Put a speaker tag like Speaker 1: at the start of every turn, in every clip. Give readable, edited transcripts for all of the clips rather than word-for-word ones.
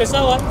Speaker 1: pesawat.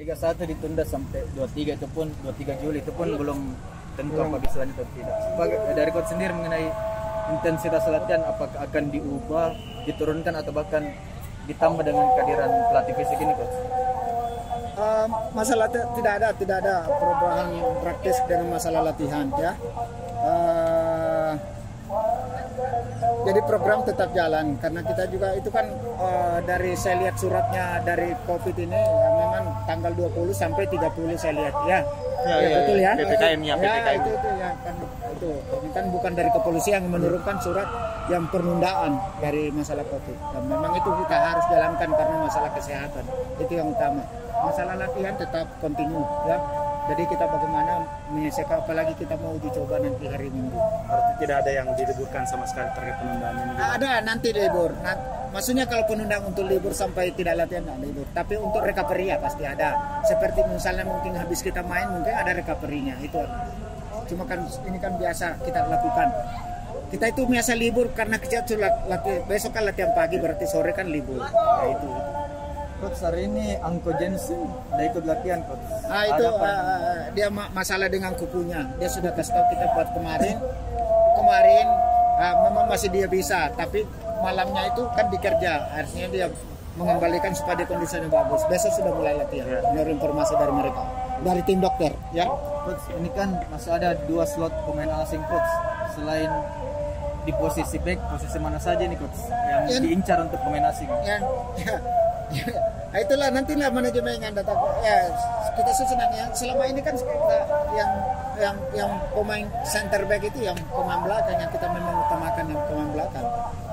Speaker 2: Liga 1 ditunda sampai 23 itu pun 23 Juli itu pun belum tentu apa bisa lanjut atau tidak. Dari coach sendiri mengenai intensitas latihan apakah akan diubah, diturunkan atau bahkan ditambah dengan kehadiran pelatih fisik ini coach?
Speaker 3: Masalah tidak ada perubahan praktis dengan masalah latihan ya. Jadi program tetap jalan karena kita juga itu kan dari saya lihat suratnya dari COVID ini ya, memang tanggal 20 sampai 30 saya lihat ya. Betul ya.
Speaker 1: PPKM ya, PPKM.
Speaker 3: Itu ya kan itu. Ini kan bukan dari kepolisian yang menurunkan surat yang penundaan dari masalah COVID. Dan memang itu kita harus jalankan karena masalah kesehatan. Itu yang utama. Masalah latihan tetap kontinu ya. Jadi kita bagaimana menyelesaikan, apalagi kita mau uji coba nanti hari Minggu.
Speaker 1: Berarti tidak ada yang diliburkan sama sekali terkait penundaan ini?
Speaker 3: Ada nanti libur. Maksudnya kalau penundaan untuk libur sampai tidak latihan tidak libur. Tapi untuk recovery ya pasti ada. Seperti misalnya mungkin habis kita main mungkin ada recovery-nya itu. Cuma kan ini kan biasa kita lakukan. Kita itu biasa libur karena kerja latihan, besok kan latihan pagi berarti sore kan libur. Nah, itu.
Speaker 2: Coach hari ini Angko Jensen udah ikut latihan coach.
Speaker 3: Itu
Speaker 2: Ada apa?
Speaker 3: dia masalah dengan kukunya. Dia sudah kasih tahu kita buat kemarin memang masih dia bisa, tapi malamnya itu kan dikerja, artinya dia mengembalikan supaya dia kondisinya bagus. Besok sudah mulai latihan. Menurut informasi dari mereka, dari tim dokter, ya.
Speaker 2: Coach, ini kan masih ada 2 slot pemain asing coach. Selain di posisi back, posisi mana saja nih coach yang diincar untuk pemain asing?
Speaker 3: Nah, itulah nantilah manajemen yang datang. Ya, kita sih senang ya. Selama ini kan kita yang pemain center back itu yang pemain belakang, yang kita memang utamakan yang pemain belakang,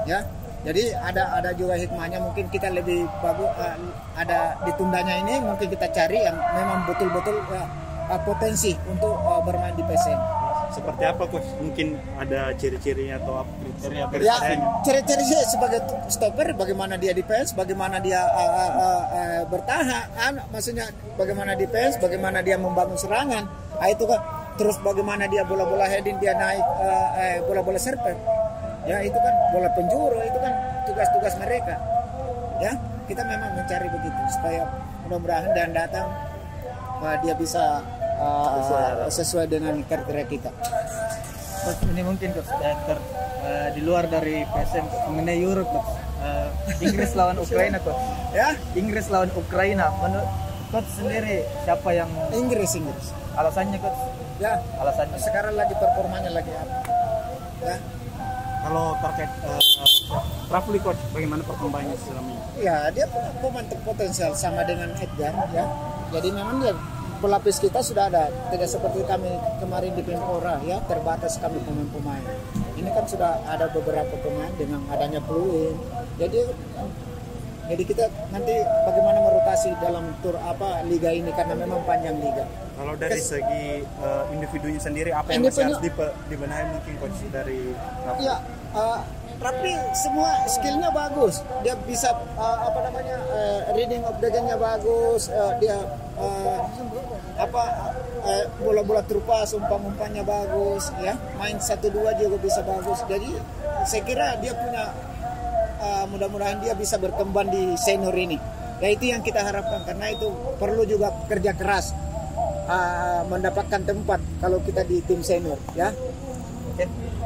Speaker 3: ya. Jadi ada juga hikmahnya, mungkin kita lebih bagus ada ditundanya ini, mungkin kita cari yang memang betul-betul potensi untuk bermain di PSM.
Speaker 1: Seperti apa coach? Mungkin ada ciri-cirinya atau kriteria
Speaker 3: Ya, ciri-ciri sih sebagai stopper, bagaimana dia defense, bagaimana dia bertahan, maksudnya bagaimana defense, bagaimana dia membangun serangan. Itu kan, terus bagaimana dia bola-bola heading, dia naik bola-bola server. Ya, itu kan bola penjuru, itu kan tugas-tugas mereka. Ya, kita memang mencari begitu supaya mudah-mudahan dan datang dia bisa sesuai dengan kriteria kita.
Speaker 2: Coach, ini mungkin coach di luar dari PSM mengenai Euro coach. Inggris lawan Ukraina coach.
Speaker 3: Ya,
Speaker 2: Inggris lawan Ukraina. Menurut coach sendiri siapa yang
Speaker 3: Inggris.
Speaker 2: alasannya coach?
Speaker 3: Ya,
Speaker 2: Alasannya
Speaker 3: sekarang lagi performanya lagi apa? Ya.
Speaker 1: Kalau terkait Rafli coach, bagaimana perkembangannya selama ini?
Speaker 3: Ya, dia pemain potensial sama dengan Edgar, ya. Jadi memang dia pelapis kita sudah ada, tidak seperti kami kemarin di Menpora, ya, terbatas kami pemain-pemain. Ini kan sudah ada beberapa pemain dengan adanya Pluin. Jadi kita nanti bagaimana merotasi dalam tur liga ini, karena memang panjang liga.
Speaker 1: Kalau dari segi individunya sendiri, apa yang masih harus dibenahi mungkin coach dari Rafli?
Speaker 3: Ya, Rafli semua skillnya bagus. Dia bisa reading of the game-nya bagus. Dia bola-bola terupas, umpan-umpannya bagus, ya. Main 1-2 juga bisa bagus. Jadi saya kira dia punya mudah-mudahan dia bisa berkembang di senior ini. Ya, itu yang kita harapkan, karena itu perlu juga kerja keras mendapatkan tempat kalau kita di tim senior, ya.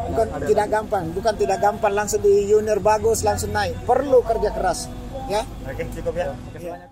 Speaker 3: Bukan tidak gampang langsung di junior bagus langsung naik. Perlu kerja keras, ya.
Speaker 1: Oke, cukup ya.
Speaker 3: Ya.